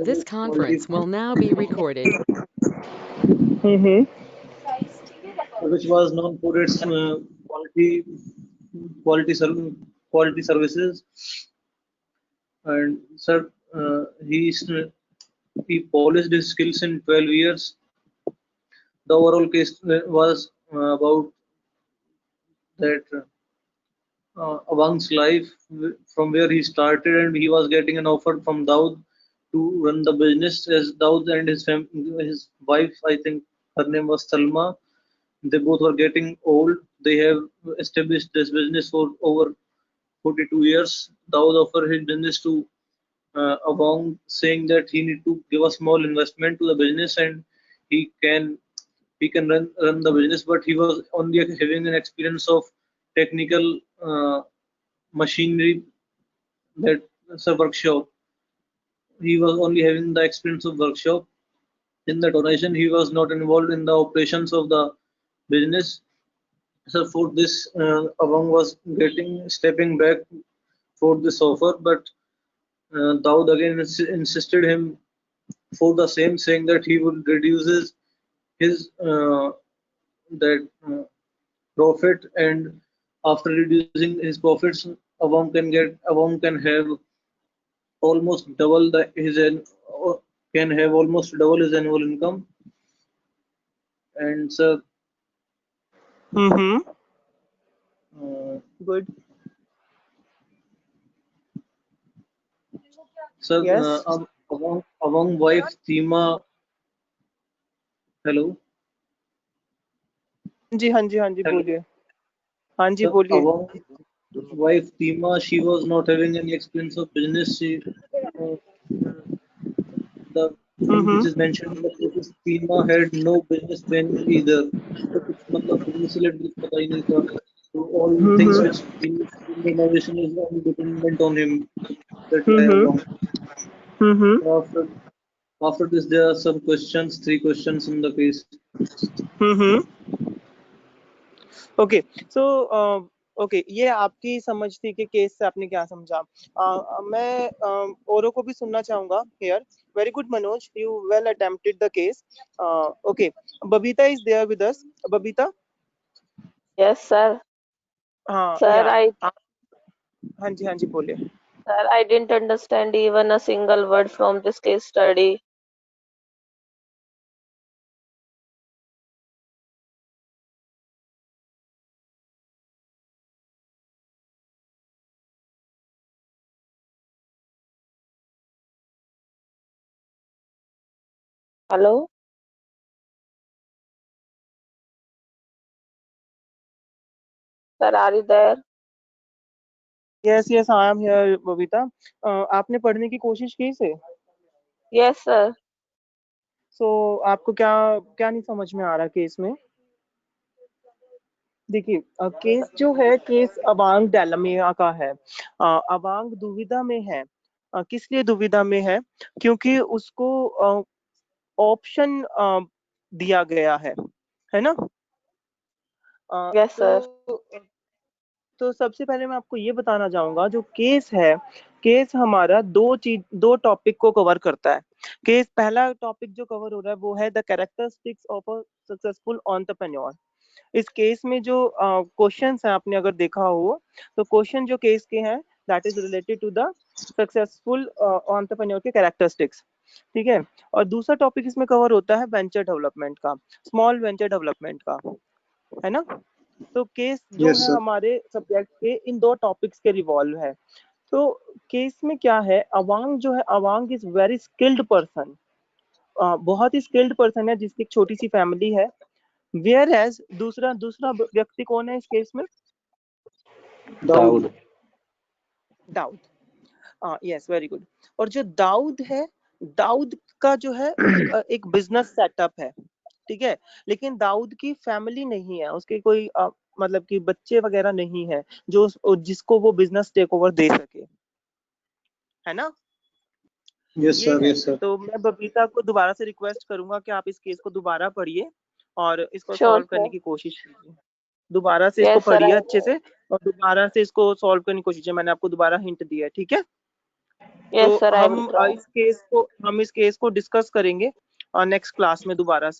This conference will now be recorded. Mm-hmm. which was known for its quality ser- quality services. And sir, he polished his skills in 12 years. The overall case was about that Awang's life from where he started, and he was getting an offer from Daud to run the business. As Daud and his wife, I think her name was Salma, they both were getting old. They have established this business for over 42 years. Daud offered his business to Awang, saying that he need to give a small investment to the business and he can run the business, but he was only having an experience of technical machinery, that it's a workshop. He was only having the experience of workshop. In the donation, he was not involved in the operations of the business. So for this, Awang was getting stepping back for this offer, but Daud again insisted him for the same, saying that he would reduce his that profit, and after reducing his profits, Awang can have almost double can have almost double his annual income. And sir, Mm-hmm. uh, Good. sir, Yes. Awang wife Tima, hello, हाँ जी hello, बोलिए. हाँ जी sir, बोलिए. Awang wife Tima, she was not having any experience of business. Uh, the thing which Mm-hmm. is mentioned in the process, Tima had no business training either. तो कुछ मतलब business से related कुछ पता ही नहीं था. So all things Mm-hmm. which in innovation is only dependent on him. That I have Mm-hmm. wrong. Mm-hmm. After this, there are some questions, three questions in the case. Mm-hmm. Okay so okay ये आपकी समझ थी कि case से आपने क्या समझा. मैं औरों को भी सुनना चाहूंगा here. Very good Manoj, you well attempted the case. Okay, Babita is there with us. Babita. Yes, sir. हाँ Sir, या I हाँ जी बोलिए. sir, I didn't understand even a single word from this case study. Hello? Sir, are you there? Yes yes I am here Babita. आपने पढ़ने की कोशिश की इसे. Yes, sir. सो आपको क्या क्या नहीं समझ में आ रहा केस में. देखिए केस जो है केस अवांग डायलेमा का है. अवांग दुविधा में है. किस लिए दुविधा में है? क्योंकि उसको ऑप्शन दिया गया है ना. Yes, sir. तो सबसे पहले मैं आपको ये बताना चाहूंगा जो केस है. केस हमारा दो टॉपिक को कवर करता है. केस पहला टॉपिक जो कवर हो रहा है वो है the characteristics of a successful entrepreneur. इस केस में जो क्वेश्चंस हैं आपने अगर देखा हो तो क्वेश्चन जो केस के हैं that is related to the successful entrepreneur के कैरेक्टरिस्टिक्स. ठीक है. और दूसरा टॉपिक इसमें कवर होता है वेंचर डेवलपमेंट का, स्मॉल वेंचर डेवलपमेंट का, है ना. तो केस जो Yes, है sir. हमारे सब्जेक्ट के इन दो टॉपिक्स के रिवॉल्व है. तो केस में क्या है, अवांग जो है, Awang is very skilled person. बहुत ही स्किल्ड पर्सन है जिसकी एक छोटी सी फैमिली है. वेयर एज दूसरा व्यक्ति कौन है इस केस में? Daud. Daud. Yes very good. और जो दाऊद है, दाऊद का जो है एक बिजनेस सेटअप है. ठीक है. लेकिन दाऊद की फैमिली नहीं है, उसके कोई मतलब कि बच्चे वगैरह नहीं है जो जिसको वो बिजनेस टेक ओवर दे सके, है ना. Yes, ये sir. है. Yes, sir. तो मैं बबीता को दोबारा से रिक्वेस्ट करूंगा कि आप इस केस को दोबारा पढ़िए और इसको Sure, सॉल्व करने sir. की कोशिश कीजिए. दोबारा से इसको Yes, sir. पढ़िए अच्छे से और दोबारा से इसको सॉल्व करने की कोशिश कीजिए. मैंने आपको दोबारा हिंट दिया है. ठीक है. Yes, तो sir, I will try. हम इस केस को डिस्कस करेंगे नेक्स्ट क्लास में दोबारा से।